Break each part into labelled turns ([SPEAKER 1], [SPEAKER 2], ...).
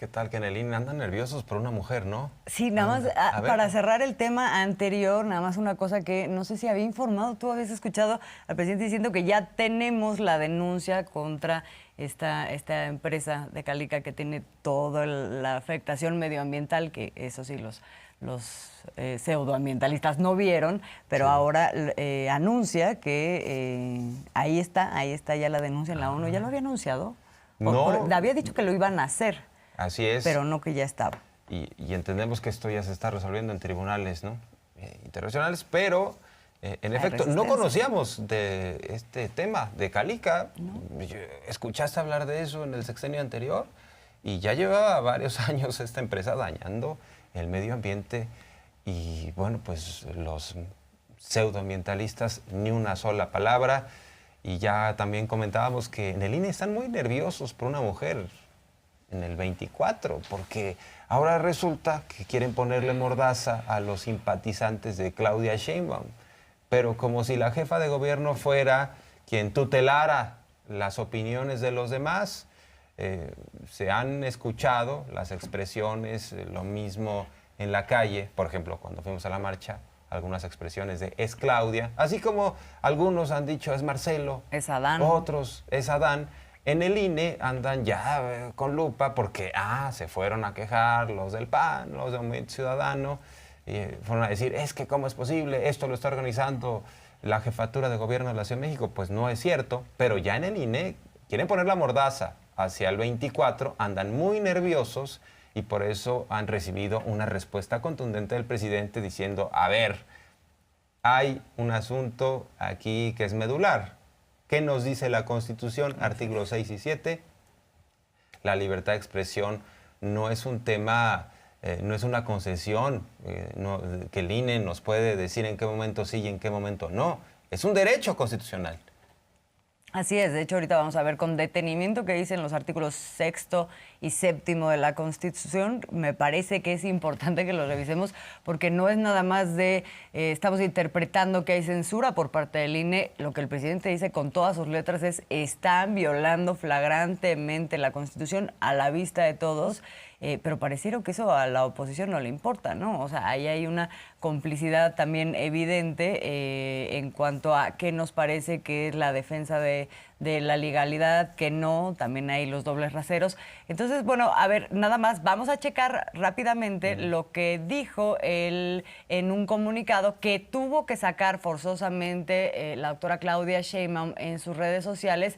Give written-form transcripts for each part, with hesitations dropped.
[SPEAKER 1] ¿Qué tal que en el INE andan nerviosos por una mujer, no?
[SPEAKER 2] Sí, nada más, para cerrar el tema anterior, nada más una cosa que no sé si había informado, tú habías escuchado al presidente diciendo que ya tenemos la denuncia contra esta empresa de Calica que tiene toda la afectación medioambiental, que eso sí, los pseudoambientalistas no vieron, pero ahora anuncia que ahí está ya la denuncia en la ONU. ¿Ya lo había anunciado?
[SPEAKER 1] No.
[SPEAKER 2] Había dicho que lo iban a hacer.
[SPEAKER 1] Así es.
[SPEAKER 2] Pero no que ya estaba.
[SPEAKER 1] Y entendemos que esto ya se está resolviendo en tribunales, ¿no? Internacionales, pero en efecto no conocíamos de este tema de Calica. ¿No? ¿Escuchaste hablar de eso en el sexenio anterior? Y ya llevaba varios años esta empresa dañando el medio ambiente y bueno, pues los pseudoambientalistas ni una sola palabra. Y ya también comentábamos que en el INE están muy nerviosos por una mujer en el 24, porque ahora resulta que quieren ponerle mordaza a los simpatizantes de Claudia Sheinbaum, pero como si la jefa de gobierno fuera quien tutelara las opiniones de los demás. Se han escuchado las expresiones, lo mismo en la calle, por ejemplo, cuando fuimos a la marcha, algunas expresiones de es Claudia, así como algunos han dicho es Marcelo,
[SPEAKER 2] es Adán,
[SPEAKER 1] otros es Adán. En el INE andan ya con lupa porque se fueron a quejar los del PAN, los de Movimiento Ciudadano, y fueron a decir, es que cómo es posible, esto lo está organizando la Jefatura de Gobierno de la Ciudad de México. Pues no es cierto, pero ya en el INE quieren poner la mordaza hacia el 24, andan muy nerviosos y por eso han recibido una respuesta contundente del presidente diciendo, a ver, hay un asunto aquí que es medular. ¿Qué nos dice la Constitución? Artículos 6 y 7. La libertad de expresión no es un tema, no es una concesión que el INE nos puede decir en qué momento sí y en qué momento no. Es un derecho constitucional.
[SPEAKER 2] Así es, de hecho ahorita vamos a ver con detenimiento qué dicen los artículos 6º y 7º de la Constitución. Me parece que es importante que lo revisemos porque no es nada más de estamos interpretando que hay censura por parte del INE. Lo que el presidente dice con todas sus letras es están violando flagrantemente la Constitución a la vista de todos. Pero pareciera que eso a la oposición no le importa, ¿no? O sea, ahí hay una complicidad también evidente en cuanto a qué nos parece que es la defensa de la legalidad, que no, también hay los dobles raseros. Entonces, bueno, a ver, nada más, vamos a checar rápidamente lo que dijo él en un comunicado que tuvo que sacar forzosamente la doctora Claudia Sheinbaum en sus redes sociales,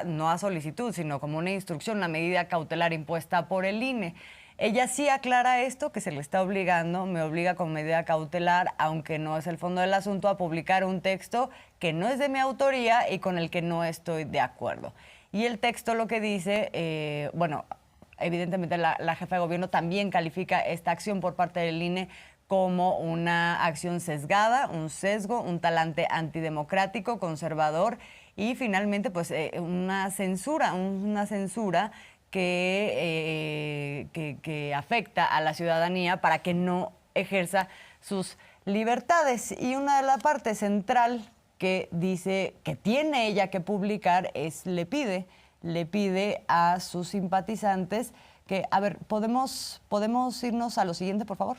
[SPEAKER 2] no a solicitud, sino como una instrucción, una medida cautelar impuesta por el INE. Ella sí aclara esto, que se le está obligando, me obliga con medida cautelar, aunque no es el fondo del asunto, a publicar un texto que no es de mi autoría y con el que no estoy de acuerdo. Y el texto lo que dice, bueno, evidentemente la jefa de gobierno también califica esta acción por parte del INE como una acción sesgada, un sesgo, un talante antidemocrático, conservador y finalmente pues una censura que afecta a la ciudadanía para que no ejerza sus libertades. Y una de las partes central que dice que tiene ella que publicar es le pide a sus simpatizantes que, a ver, ¿podemos irnos a lo siguiente, por favor?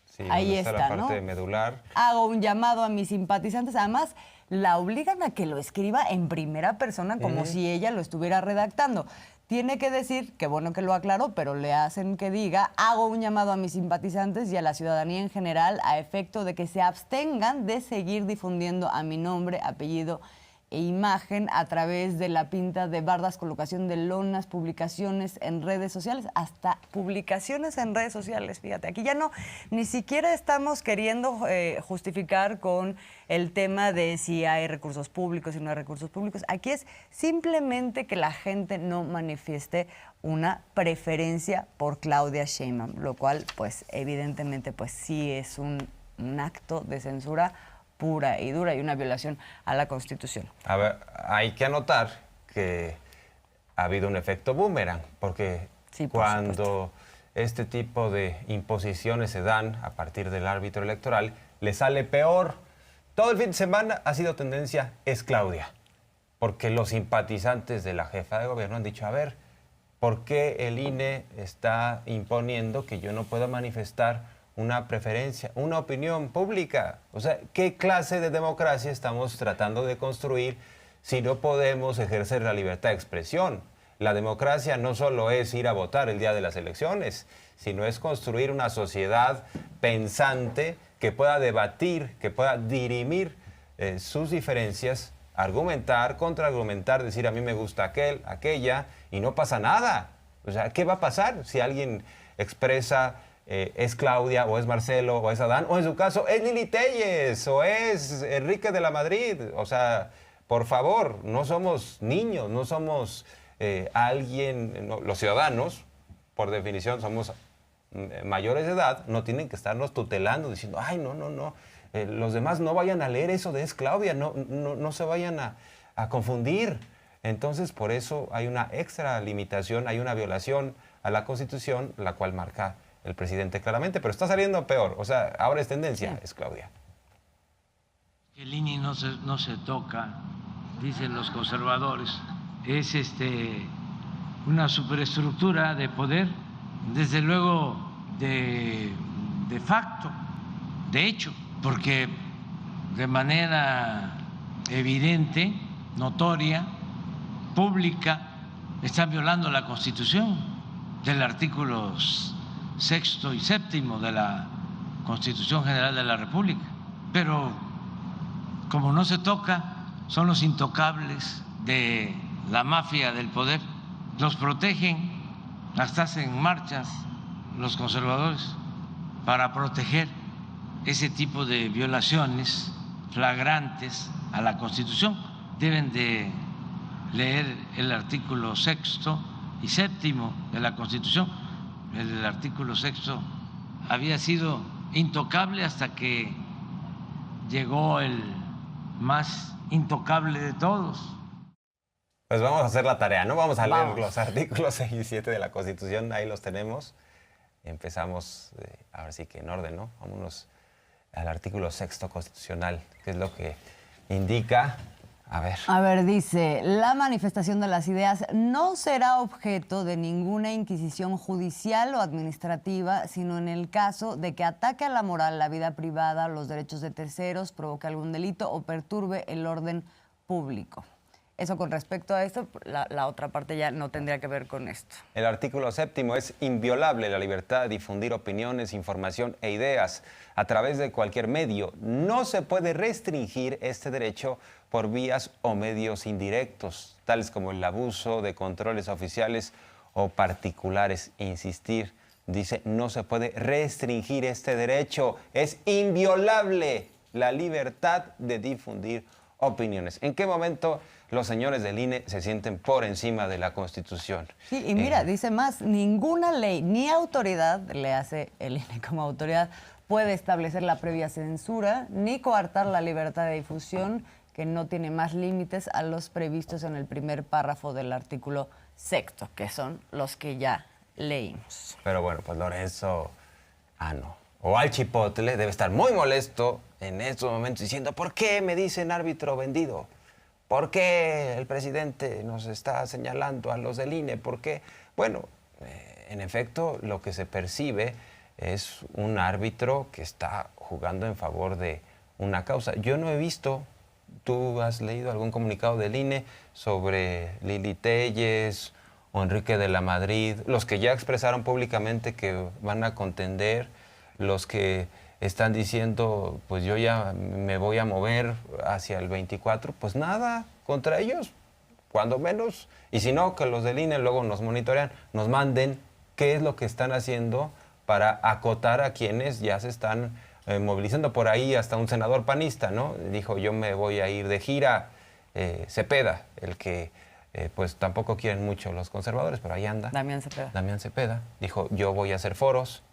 [SPEAKER 1] Sí,
[SPEAKER 2] ahí está,
[SPEAKER 1] la parte
[SPEAKER 2] ¿no?
[SPEAKER 1] medular.
[SPEAKER 2] Hago un llamado a mis simpatizantes. Además, la obligan a que lo escriba en primera persona como si ella lo estuviera redactando. Tiene que decir, qué bueno que lo aclaró, pero le hacen que diga, hago un llamado a mis simpatizantes y a la ciudadanía en general a efecto de que se abstengan de seguir difundiendo a mi nombre, apellido e imagen a través de la pinta de bardas, colocación de lonas, publicaciones en redes sociales, hasta publicaciones en redes sociales. Fíjate, aquí ya no, ni siquiera estamos queriendo justificar con el tema de si hay recursos públicos, si no hay recursos públicos. Aquí es simplemente que la gente no manifieste una preferencia por Claudia Sheinbaum, lo cual, pues, evidentemente, pues sí es un acto de censura pura y dura y una violación a la Constitución.
[SPEAKER 1] A ver, hay que anotar que ha habido un efecto boomerang, porque sí, cuando este tipo de imposiciones se dan a partir del árbitro electoral, le sale peor. Todo el fin de semana ha sido tendencia, es Claudia. porque los simpatizantes de la jefa de gobierno han dicho, a ver, ¿por qué el INE está imponiendo que yo no pueda manifestar una preferencia, una opinión pública? O sea, ¿qué clase de democracia estamos tratando de construir si no podemos ejercer la libertad de expresión? La democracia no solo es ir a votar el día de las elecciones, sino es construir una sociedad pensante que pueda debatir, que pueda dirimir sus diferencias, argumentar, contraargumentar, decir a mí me gusta aquel, aquella, y no pasa nada. O sea, ¿qué va a pasar si alguien expresa es Claudia, o es Marcelo, o es Adán, o en su caso es Lili Téllez, o es Enrique de la Madrid? O sea, por favor, no somos niños, no somos alguien, no, los ciudadanos, por definición, somos mayores de edad, no tienen que estarnos tutelando, diciendo, ay, no, no, no, los demás no vayan a leer eso de es Claudia, no se vayan a confundir. Entonces, por eso hay una extra limitación, hay una violación a la Constitución, la cual marca el presidente claramente, pero está saliendo peor. O sea, ahora es tendencia, sí. Es Claudia.
[SPEAKER 3] El INE no se toca, dicen los conservadores, es una superestructura de poder, desde luego de facto, de hecho, porque de manera evidente, notoria, pública, están violando la Constitución del artículo 6º y 7º de la Constitución General de la República. Pero como no se toca, son los intocables de la mafia del poder, los protegen, hasta hacen marchas los conservadores para proteger ese tipo de violaciones flagrantes a la Constitución. Deben de leer el artículo 6º y 7º de la Constitución. El artículo 6º había sido intocable hasta que llegó el más intocable de todos.
[SPEAKER 1] Pues vamos a hacer la tarea, ¿no? Vamos a leer los artículos 6 y 7 de la Constitución, ahí los tenemos. Empezamos, ahora sí que en orden, ¿no? Vámonos al artículo 6º constitucional, que es lo que indica. A ver,
[SPEAKER 2] dice, la manifestación de las ideas no será objeto de ninguna inquisición judicial o administrativa, sino en el caso de que ataque a la moral, la vida privada, los derechos de terceros, provoque algún delito o perturbe el orden público. Eso con respecto a esto, la otra parte ya no tendría que ver con esto.
[SPEAKER 1] El artículo 7º es inviolable la libertad de difundir opiniones, información e ideas a través de cualquier medio. No se puede restringir este derecho por vías o medios indirectos, tales como el abuso de controles oficiales o particulares. Insistir, dice, no se puede restringir este derecho. Es inviolable la libertad de difundir opiniones. ¿En qué momento los señores del INE se sienten por encima de la Constitución?
[SPEAKER 2] Sí, y mira, dice más, ninguna ley ni autoridad, le hace el INE como autoridad, puede establecer la previa censura ni coartar la libertad de difusión, que no tiene más límites a los previstos en el primer párrafo del artículo 6º, que son los que ya leímos.
[SPEAKER 1] Pero bueno, pues Lorenzo, o Al Chipotle debe estar muy molesto en estos momentos diciendo, ¿por qué me dicen árbitro vendido? ¿Por qué el presidente nos está señalando a los del INE? ¿Por qué? Bueno, en efecto, lo que se percibe es un árbitro que está jugando en favor de una causa. Yo no he visto, ¿tú has leído algún comunicado del INE sobre Lili Téllez o Enrique de la Madrid? Los que ya expresaron públicamente que van a contender, los que están diciendo, pues yo ya me voy a mover hacia el 24, pues nada, contra ellos, cuando menos. Y si no, que los del INE luego nos monitorean, nos manden qué es lo que están haciendo para acotar a quienes ya se están movilizando. Por ahí hasta un senador panista, ¿no? Dijo, yo me voy a ir de gira. Cepeda, el que pues tampoco quieren mucho los conservadores, pero ahí anda.
[SPEAKER 2] Damián Cepeda.
[SPEAKER 1] Dijo, yo voy a hacer foros.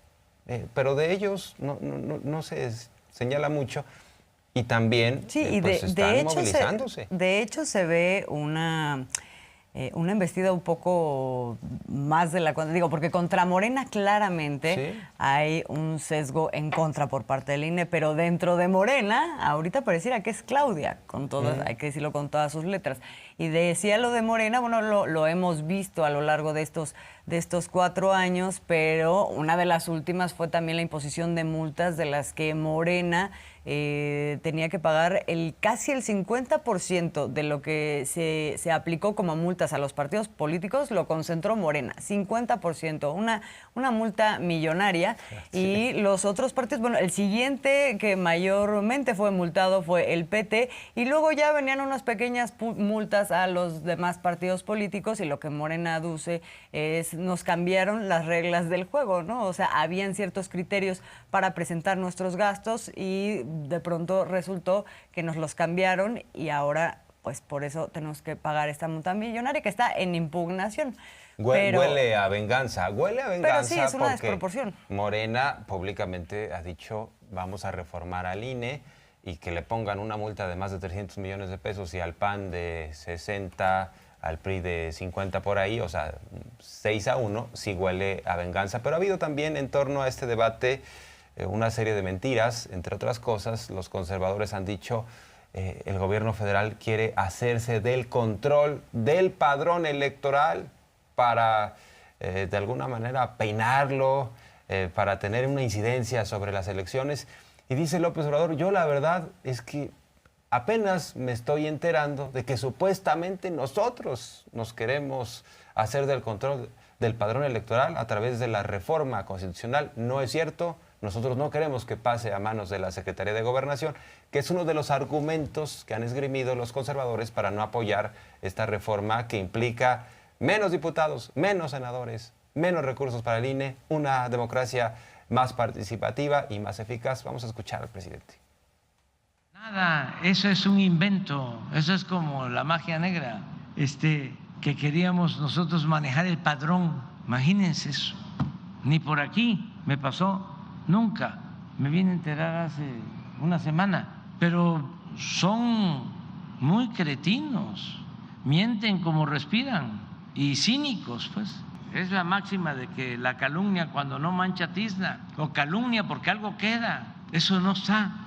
[SPEAKER 1] Pero de ellos no se señala mucho y también
[SPEAKER 2] sí, y
[SPEAKER 1] pues están movilizándose.
[SPEAKER 2] De hecho se ve una una embestida un poco más de la cuenta. Digo, porque contra Morena claramente
[SPEAKER 1] ¿Sí?
[SPEAKER 2] hay un sesgo en contra por parte del INE, pero dentro de Morena, ahorita pareciera que es Claudia, con todas, hay que decirlo con todas sus letras. Y decía lo de Morena, bueno, lo hemos visto a lo largo de estos 4 años, pero una de las últimas fue también la imposición de multas de las que Morena tenía que pagar casi el 50% de lo que se aplicó como multas a los partidos políticos, lo concentró Morena, 50%, una multa millonaria. Sí. Y los otros partidos, bueno, el siguiente que mayormente fue multado fue el PT, y luego ya venían unas pequeñas multas a los demás partidos políticos, y lo que Morena aduce es nos cambiaron las reglas del juego, ¿no? O sea, habían ciertos criterios para presentar nuestros gastos y de pronto resultó que nos los cambiaron y ahora, pues por eso tenemos que pagar esta multa millonaria que está en impugnación.
[SPEAKER 1] Huele a venganza,
[SPEAKER 2] pero sí, es una
[SPEAKER 1] porque
[SPEAKER 2] desproporción.
[SPEAKER 1] Morena públicamente ha dicho vamos a reformar al INE y que le pongan una multa de más de 300 millones de pesos y al PAN de 60, al PRI de 50 por ahí, o sea, 6-1, sí huele a venganza. Pero ha habido también en torno a este debate una serie de mentiras, entre otras cosas. Los conservadores han dicho el gobierno federal quiere hacerse del control del padrón electoral para, de alguna manera, peinarlo, para tener una incidencia sobre las elecciones. Y dice López Obrador, yo la verdad es que apenas me estoy enterando de que supuestamente nosotros nos queremos hacer del control del padrón electoral a través de la reforma constitucional. No es cierto. Nosotros no queremos que pase a manos de la Secretaría de Gobernación, que es uno de los argumentos que han esgrimido los conservadores para no apoyar esta reforma que implica menos diputados, menos senadores, menos recursos para el INE, una democracia más participativa y más eficaz. Vamos a escuchar al presidente.
[SPEAKER 3] Nada, eso es un invento, eso es como la magia negra, que queríamos nosotros manejar el padrón. Imagínense eso, ni por aquí me pasó. Nunca, me vine a enterar hace una semana, pero son muy cretinos, mienten como respiran y cínicos, pues. Es la máxima de que la calumnia cuando no mancha tizna, o calumnia porque algo queda, eso no está.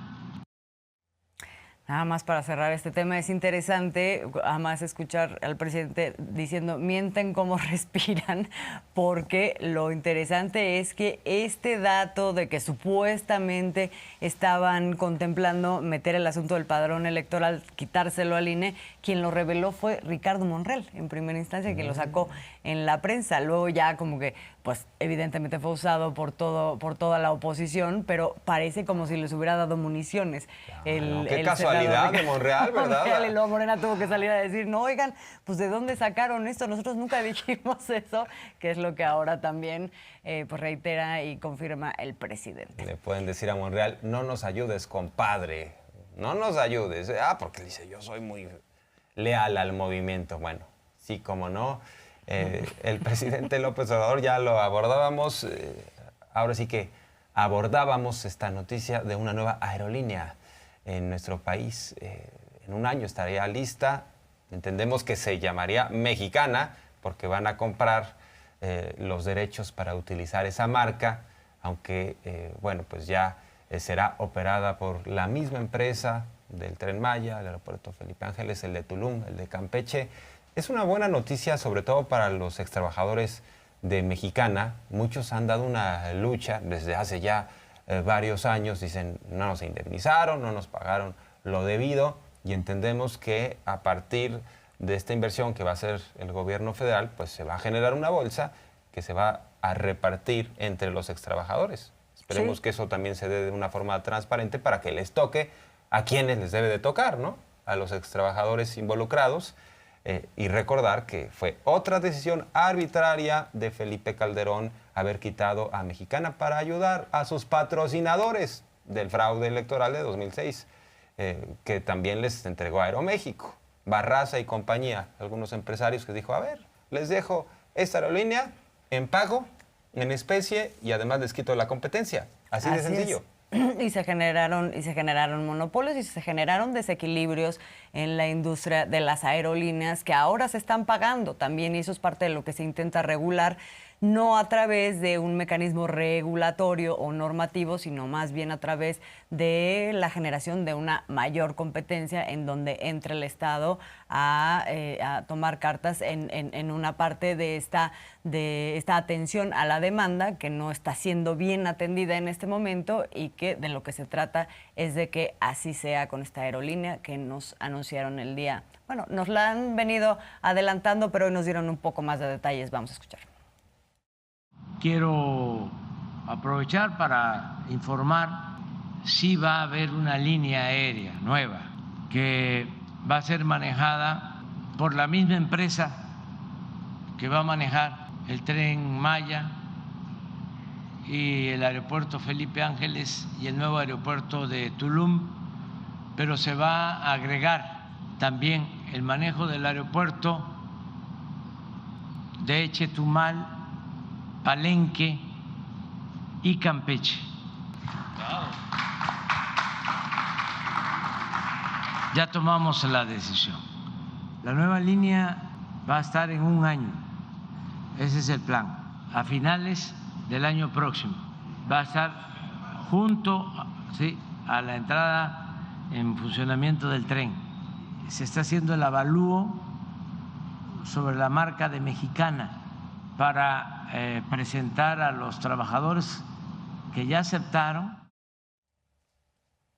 [SPEAKER 2] Nada más para cerrar este tema, es interesante además escuchar al presidente diciendo mienten como respiran, porque lo interesante es que este dato de que supuestamente estaban contemplando meter el asunto del padrón electoral, quitárselo al INE, quien lo reveló fue Ricardo Monreal en primera instancia, quien lo sacó en la prensa. Luego ya como que, pues evidentemente fue usado por toda la oposición, pero parece como si les hubiera dado municiones.
[SPEAKER 1] Qué casualidad de Monreal, ¿verdad?
[SPEAKER 2] Monreal, y luego Morena tuvo que salir a decir, no, oigan, pues ¿de dónde sacaron esto? Nosotros nunca dijimos eso, que es lo que ahora también pues reitera y confirma el presidente.
[SPEAKER 1] Le pueden decir a Monreal, no nos ayudes, compadre, no nos ayudes. Porque dice, yo soy muy leal al movimiento. Bueno, sí, como no. El presidente López Obrador, ya lo abordábamos, ahora sí que abordábamos esta noticia de una nueva aerolínea en nuestro país. En un año estaría lista, entendemos que se llamaría Mexicana, porque van a comprar los derechos para utilizar esa marca, aunque, bueno, pues ya será operada por la misma empresa del Tren Maya, el aeropuerto Felipe Ángeles, el de Tulum, el de Campeche. Es una buena noticia, sobre todo para los extrabajadores de Mexicana. Muchos han dado una lucha desde hace ya varios años. Dicen, no nos indemnizaron, no nos pagaron lo debido, y entendemos que a partir de esta inversión que va a hacer el gobierno federal, pues se va a generar una bolsa que se va a repartir entre los extrabajadores. Esperemos que eso también se dé de una forma transparente para que les toque a quienes les debe de tocar, ¿no? A los extrabajadores involucrados. Y recordar que fue otra decisión arbitraria de Felipe Calderón haber quitado a Mexicana para ayudar a sus patrocinadores del fraude electoral de 2006, que también les entregó Aeroméxico, Barraza y compañía, algunos empresarios que dijo, a ver, les dejo esta aerolínea en pago, en especie, y además les quito la competencia. Así de sencillo.
[SPEAKER 2] y se generaron monopolios y se generaron desequilibrios en la industria de las aerolíneas que ahora se están pagando también, y eso es parte de lo que se intenta regular, no a través de un mecanismo regulatorio o normativo, sino más bien a través de la generación de una mayor competencia en donde entre el Estado a tomar cartas en una parte de esta atención a la demanda que no está siendo bien atendida en este momento, y que de lo que se trata es de que así sea con esta aerolínea que nos anunciaron el día. Bueno, nos la han venido adelantando, pero hoy nos dieron un poco más de detalles. Vamos a escuchar.
[SPEAKER 3] Quiero aprovechar para informar si va a haber una línea aérea nueva que va a ser manejada por la misma empresa que va a manejar el Tren Maya y el aeropuerto Felipe Ángeles y el nuevo aeropuerto de Tulum, pero se va a agregar también el manejo del aeropuerto de Chetumal, Palenque y Campeche. Ya tomamos la decisión. La nueva línea va a estar en un año. Ese es el plan. A finales del año próximo va a estar junto, sí, a la entrada en funcionamiento del tren. Se está haciendo el avalúo sobre la marca de Mexicana para presentar a los trabajadores que ya aceptaron.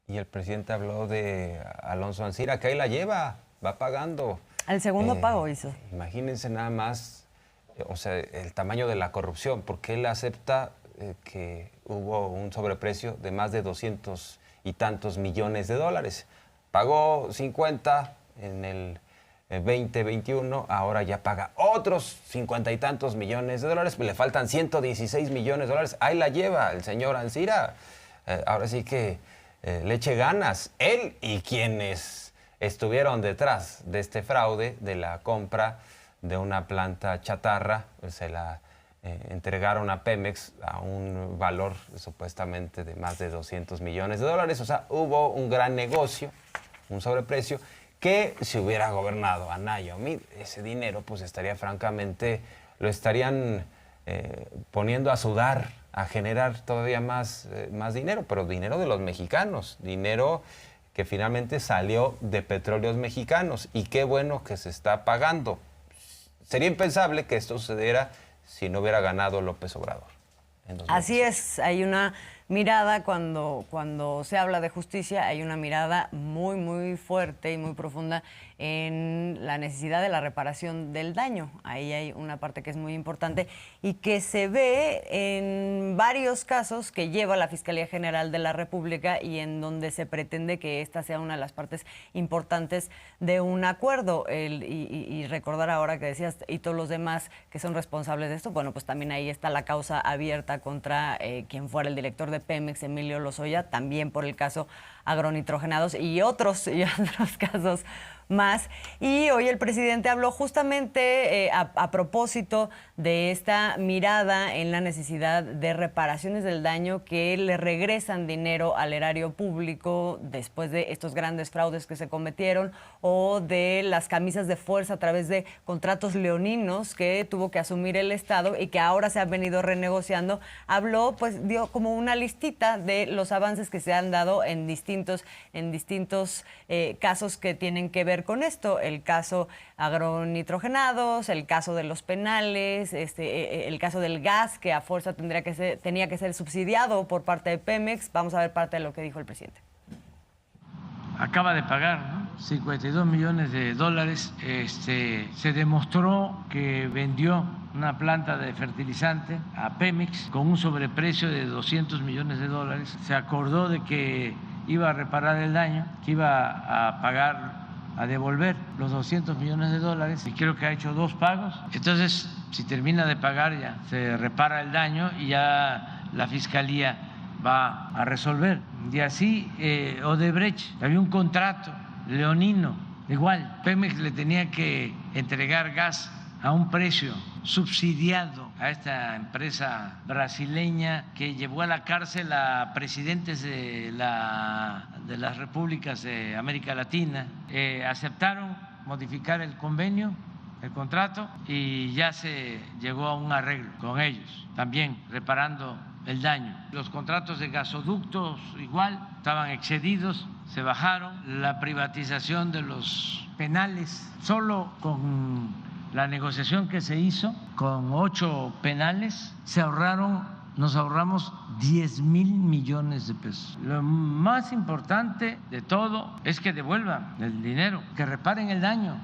[SPEAKER 1] Y el presidente habló de Alonso Ancira, que ahí la lleva, va pagando.
[SPEAKER 2] El segundo pago hizo.
[SPEAKER 1] Imagínense nada más, o sea, el tamaño de la corrupción, porque él acepta que hubo un sobreprecio de más de 200 y tantos millones de dólares. Pagó 50 en el 2021, ahora ya paga otros 50 y tantos millones de dólares, le faltan 116 millones de dólares, ahí la lleva el señor Ancira. Ahora sí que le eche ganas, él y quienes estuvieron detrás de este fraude de la compra de una planta chatarra, se la entregaron a Pemex a un valor supuestamente de más de 200 millones de dólares, o sea, hubo un gran negocio, un sobreprecio, que si hubiera gobernado Anaya Omid, ese dinero pues estaría francamente, lo estarían poniendo a sudar, a generar todavía más dinero, pero dinero de los mexicanos, dinero que finalmente salió de Petróleos Mexicanos, y qué bueno que se está pagando. Sería impensable que esto sucediera si no hubiera ganado López Obrador.
[SPEAKER 2] Así es, hay una mirada, cuando se habla de justicia, hay una mirada muy, muy fuerte y muy profunda en la necesidad de la reparación del daño. Ahí hay una parte que es muy importante y que se ve en varios casos que lleva la Fiscalía General de la República, y en donde se pretende que esta sea una de las partes importantes de un acuerdo. Y recordar ahora que decías, y todos los demás que son responsables de esto, bueno, pues también ahí está la causa abierta contra quien fuera el director de Pemex, Emilio Lozoya, también por el caso agronitrogenados y otros casos más. Y hoy el presidente habló justamente a propósito de esta mirada en la necesidad de reparaciones del daño que le regresan dinero al erario público después de estos grandes fraudes que se cometieron, o de las camisas de fuerza a través de contratos leoninos que tuvo que asumir el Estado y que ahora se han venido renegociando. Habló, pues dio como una listita de los avances que se han dado en distintos casos que tienen que ver con esto: el caso agronitrogenados, el caso de los penales, el caso del gas, que a fuerza tenía que ser subsidiado por parte de Pemex. Vamos a ver parte de lo que dijo el presidente.
[SPEAKER 3] Acaba de pagar, ¿no?, 52 millones de dólares. Se demostró que vendió una planta de fertilizante a Pemex con un sobreprecio de 200 millones de dólares. Se acordó de que iba a reparar el daño, que iba a pagar, a devolver los 200 millones de dólares, y creo que ha hecho 2 pagos. Entonces, si termina de pagar, ya se repara el daño y ya la Fiscalía va a resolver. Y así Odebrecht, había un contrato leonino, igual, Pemex le tenía que entregar gas a un precio subsidiado a esta empresa brasileña que llevó a la cárcel a presidentes de las repúblicas de América Latina. Aceptaron modificar el convenio, el contrato, y ya se llegó a un arreglo con ellos, también reparando el daño. Los contratos de gasoductos igual estaban excedidos, se bajaron. La privatización de los penales, solo con la negociación que se hizo con 8 penales, nos ahorramos 10,000 millones de pesos. Lo más importante de todo es que devuelvan el dinero, que reparen el daño.